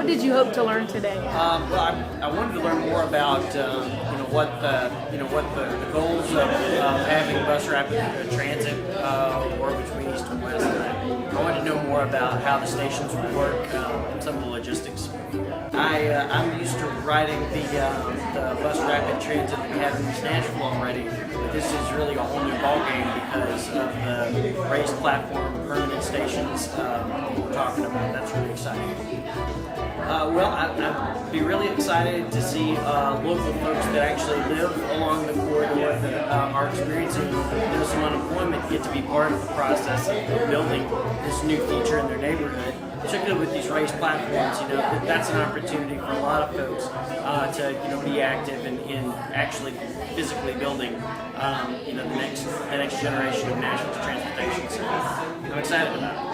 What did you hope to learn today? Well, I wanted to learn more about what the goals of having bus rapid transit were between east and west. I wanted to know more about how the stations would work, some of the logistics. I'm used to riding the bus rapid transit that we have in East Nashville already, but this is really a whole new ballgame because of the raised platform, permanent stations that we're talking about. That's really exciting. I'd be really excited to see local folks that actually live along the corridor that are experiencing some unemployment get to be part of the process of building this new feature in their neighborhood. Particularly with these raised platforms, that's an opportunity for a lot of folks to be active in actually physically building the next generation of Nashville's transportation. So I'm excited about it.